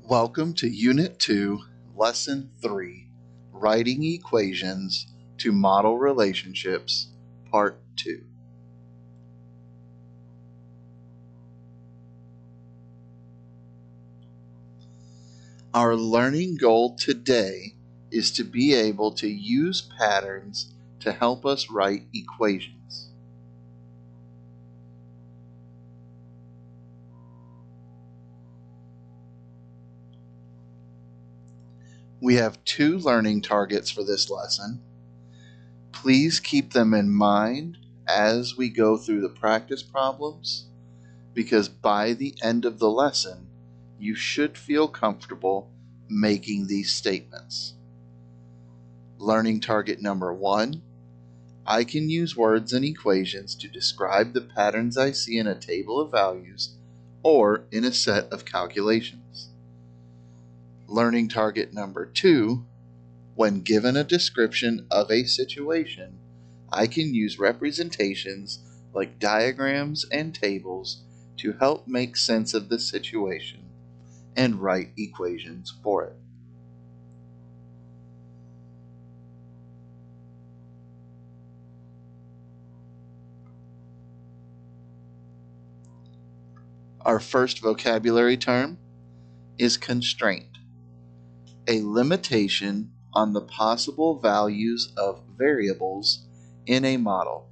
Welcome to Unit 2, Lesson 3, Writing Equations to Model Relationships, Part 2. Our learning goal today is to be able to use patterns to help us write equations. We have two learning targets for this lesson. Please keep them in mind as we go through the practice problems, because by the end of the lesson, you should feel comfortable making these statements. Learning target number 1, I can use words and equations to describe the patterns I see in a table of values or in a set of calculations. Learning target number 2, when given a description of a situation, I can use representations like diagrams and tables to help make sense of the situation and write equations for it. Our first vocabulary term is constraint, a limitation on the possible values of variables in a model,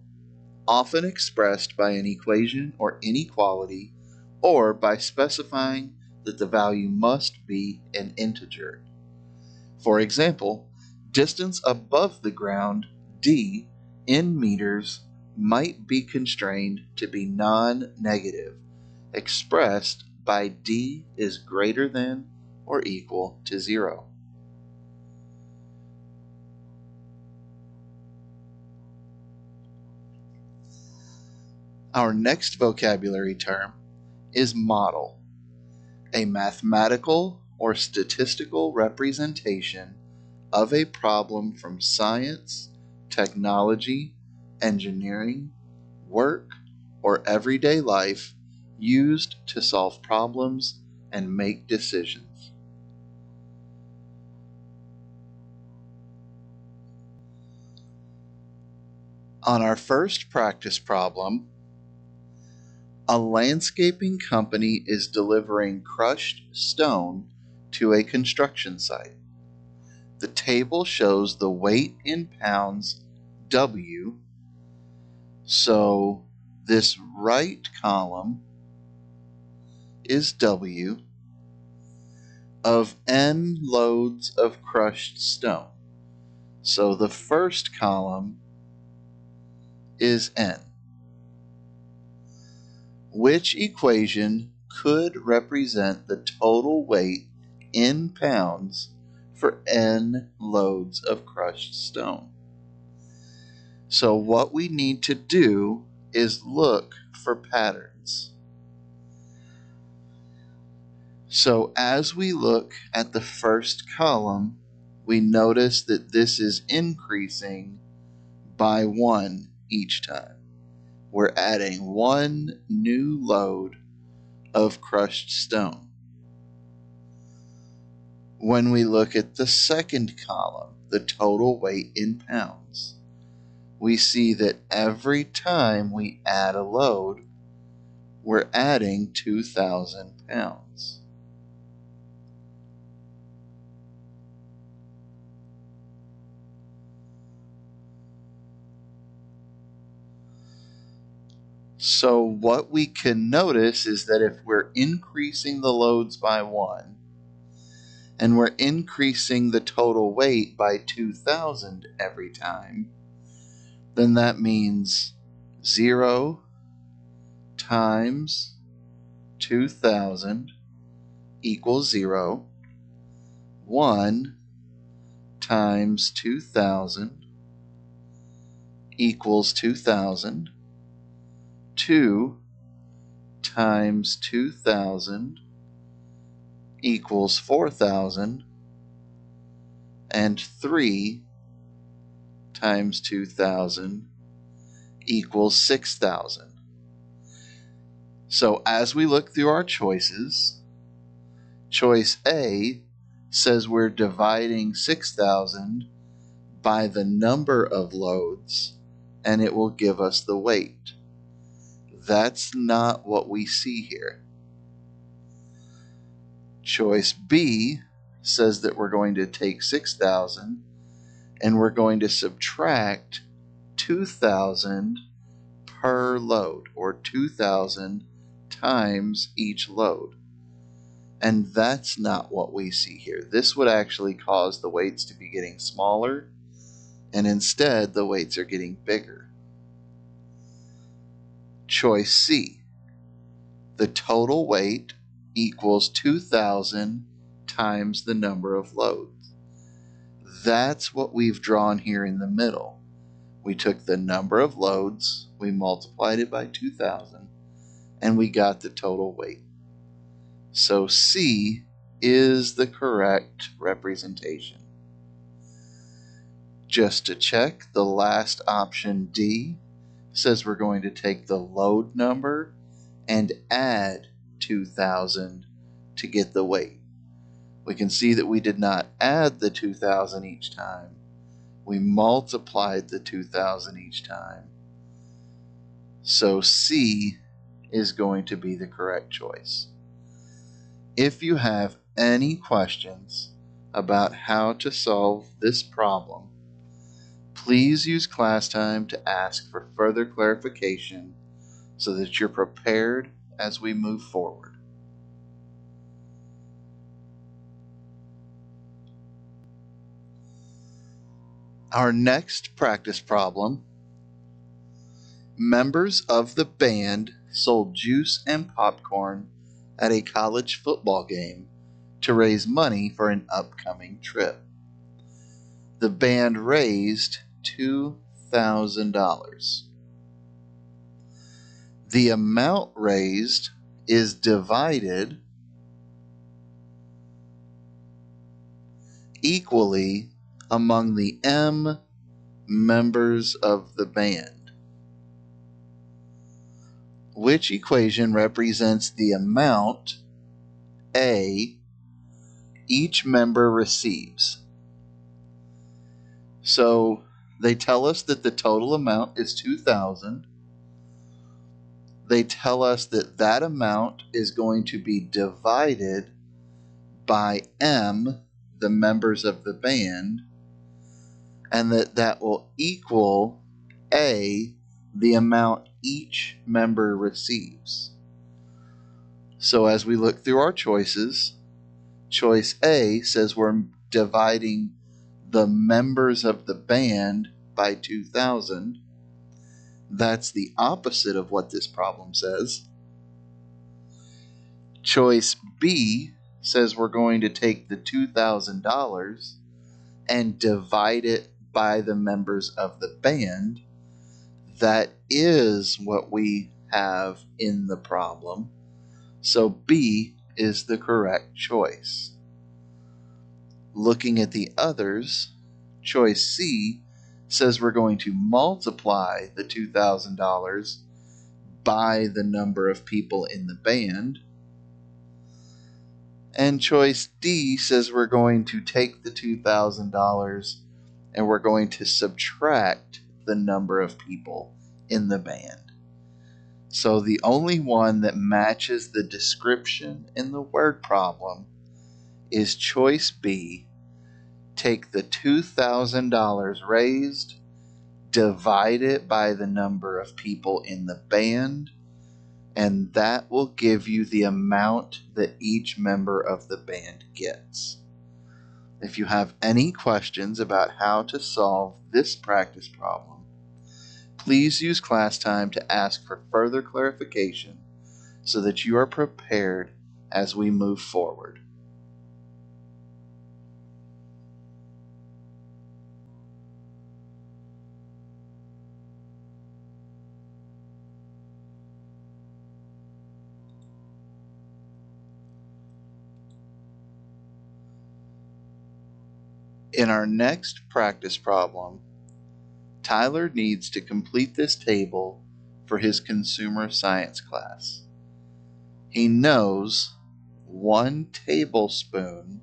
often expressed by an equation or inequality, or by specifying that the value must be an integer. For example, distance above the ground, d, in meters, might be constrained to be non-negative, expressed by d is greater than or equal to 0. Our next vocabulary term is model, a mathematical or statistical representation of a problem from science, technology, engineering, work, or everyday life used to solve problems and make decisions. On our first practice problem, a landscaping company is delivering crushed stone to a construction site. The table shows the weight in pounds W, so this right column is W, of N loads of crushed stone. So the first column is N. Which equation could represent the total weight in pounds for N loads of crushed stone? So what we need to do is look for patterns. So as we look at the first column, we notice that this is increasing by 1 each time. We're adding 1 new load of crushed stone. When we look at the second column, the total weight in pounds, we see that every time we add a load, we're adding 2,000 pounds. So what we can notice is that if we're increasing the loads by 1, and we're increasing the total weight by 2,000 every time, then that means 0 times 2,000 equals 0. 1 times 2,000 equals 2,000. 2 times 2,000 equals 4,000, and 3 times 2,000 equals 6,000. So as we look through our choices, Choice A says we're dividing 6,000 by the number of loads, and it will give us the weight. That's not what we see here. Choice B says that we're going to take 6,000 and we're going to subtract 2,000 per load, or 2,000 times each load. And that's not what we see here. This would actually cause the weights to be getting smaller, and instead the weights are getting bigger. Choice C, the total weight equals 2,000 times the number of loads. That's what we've drawn here in the middle. We took the number of loads, we multiplied it by 2,000, and we got the total weight. So C is the correct representation. Just to check, the last option, D, says we're going to take the load number and add 2,000 to get the weight. We can see that we did not add the 2,000 each time. We multiplied the 2,000 each time. So C is going to be the correct choice. If you have any questions about how to solve this problem, please use class time to ask for further clarification so that you're prepared as we move forward. Our next practice problem: members of the band sold juice and popcorn at a college football game to raise money for an upcoming trip. The band raised $2,000. The amount raised is divided equally among the M members of the band. Which equation represents the amount A each member receives? So they tell us that the total amount is 2,000. They tell us that that amount is going to be divided by M, the members of the band, and that will equal A, the amount each member receives. So as we look through our choices, choice A says we're dividing the members of the band by 2,000. That's the opposite of what this problem says. Choice B says we're going to take the $2,000 and divide it by the members of the band. That is what we have in the problem. So B is the correct choice. Looking at the others, choice C says we're going to multiply the $2,000 by the number of people in the band. And choice D says we're going to take the $2,000 and we're going to subtract the number of people in the band. So the only one that matches the description in the word problem is choice B. Take the $2,000 raised, divide it by the number of people in the band, and that will give you the amount that each member of the band gets. If you have any questions about how to solve this practice problem, please use class time to ask for further clarification so that you are prepared as we move forward. In our next practice problem, Tyler needs to complete this table for his consumer science class. He knows 1 tablespoon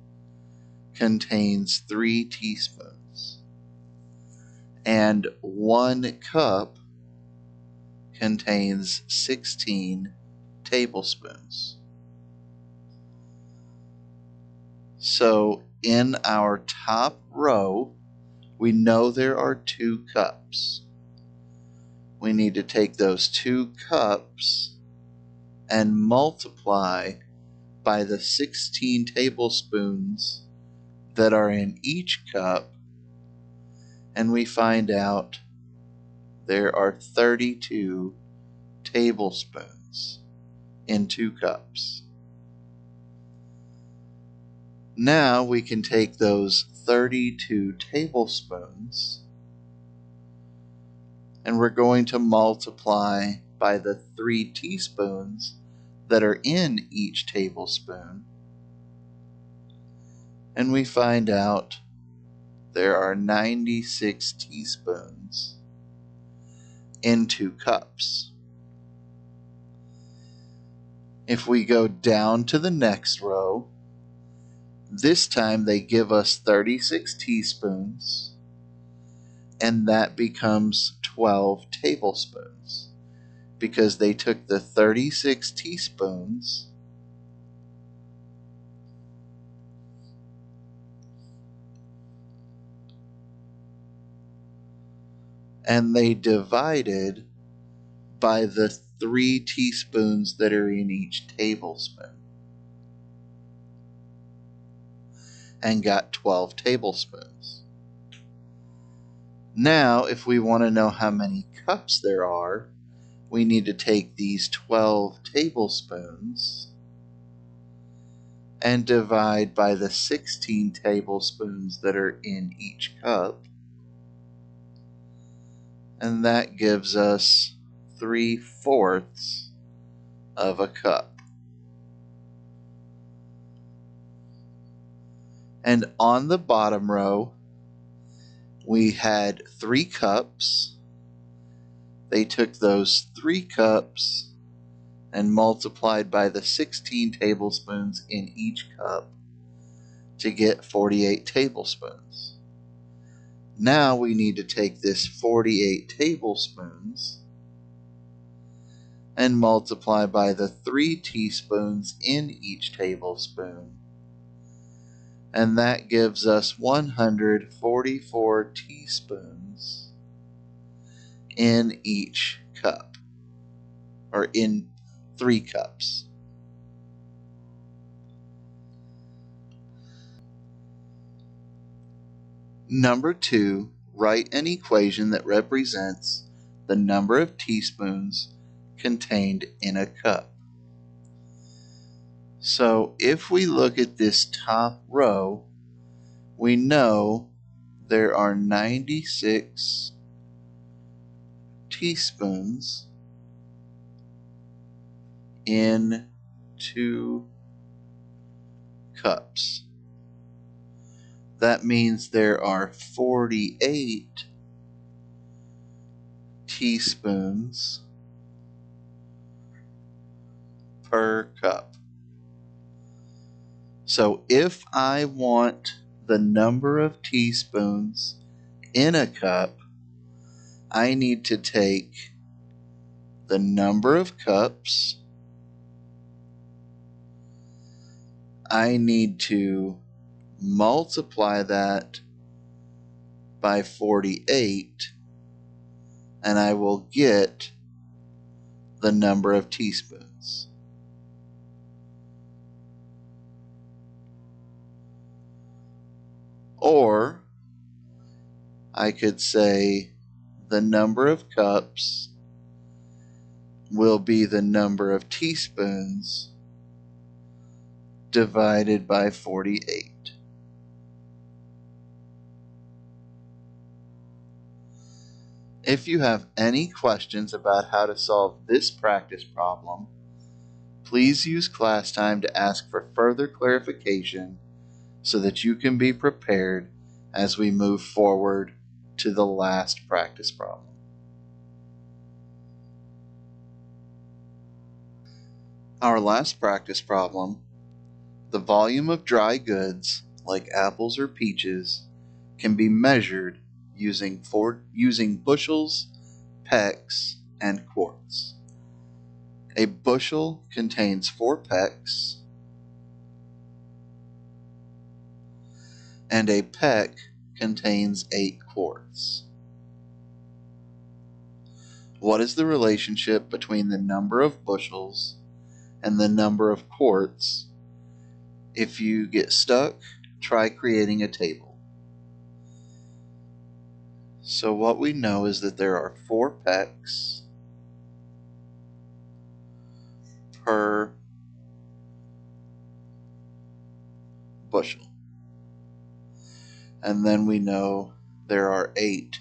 contains 3 teaspoons, and 1 cup contains 16 tablespoons. So in our top row, we know there are 2 cups. We need to take those 2 cups and multiply by the 16 tablespoons that are in each cup, and we find out there are 32 tablespoons in 2 cups. Now we can take those 32 tablespoons and we're going to multiply by the 3 teaspoons that are in each tablespoon, and we find out there are 96 teaspoons in 2 cups. If we go down to the next row, this time they give us 36 teaspoons, and that becomes 12 tablespoons because they took the 36 teaspoons and they divided by the 3 teaspoons that are in each tablespoon and got 12 tablespoons. Now, if we want to know how many cups there are, we need to take these 12 tablespoons and divide by the 16 tablespoons that are in each cup, and that gives us 3/4 of a cup. And on the bottom row, we had 3 cups. They took those 3 cups and multiplied by the 16 tablespoons in each cup to get 48 tablespoons. Now we need to take this 48 tablespoons and multiply by the 3 teaspoons in each tablespoon, and that gives us 144 teaspoons in each cup, or in 3 cups. Number 2, write an equation that represents the number of teaspoons contained in a cup. So if we look at this top row, we know there are 96 teaspoons in 2 cups. That means there are 48 teaspoons per cup. So if I want the number of teaspoons in a cup, I need to take the number of cups, I need to multiply that by 48, and I will get the number of teaspoons. Or I could say the number of cups will be the number of teaspoons divided by 48. If you have any questions about how to solve this practice problem, please use class time to ask for further clarification so that you can be prepared as we move forward to the last practice problem. Our last practice problem The volume of dry goods, like apples or peaches, can be measured using bushels, pecks, and quarts. A bushel contains 4 pecks, and a peck contains 8 quarts. What is the relationship between the number of bushels and the number of quarts? If you get stuck, try creating a table. So what we know is that there are 4 pecks per bushel. And then we know there are 8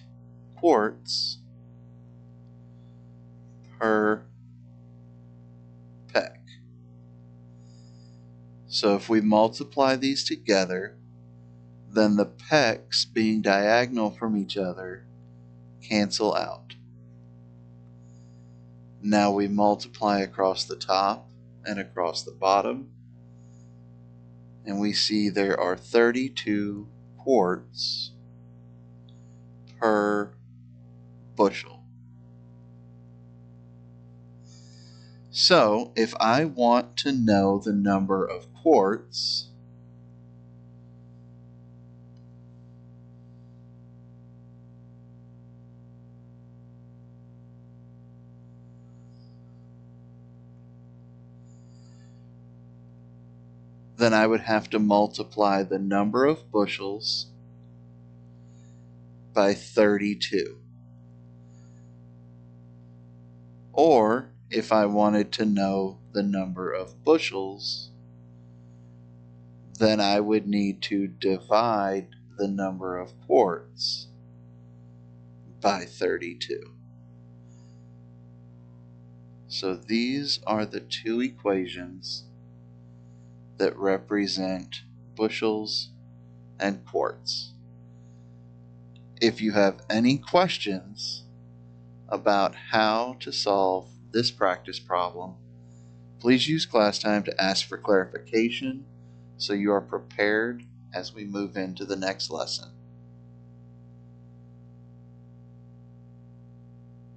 quarts per peck. So if we multiply these together, then the pecks being diagonal from each other cancel out. Now we multiply across the top and across the bottom, and we see there are 32 quarts per bushel. So if I want to know the number of quarts, then I would have to multiply the number of bushels by 32. Or if I wanted to know the number of bushels, then I would need to divide the number of quarts by 32. So these are the 2 equations that represent bushels and quarts. If you have any questions about how to solve this practice problem, please use class time to ask for clarification so you are prepared as we move into the next lesson.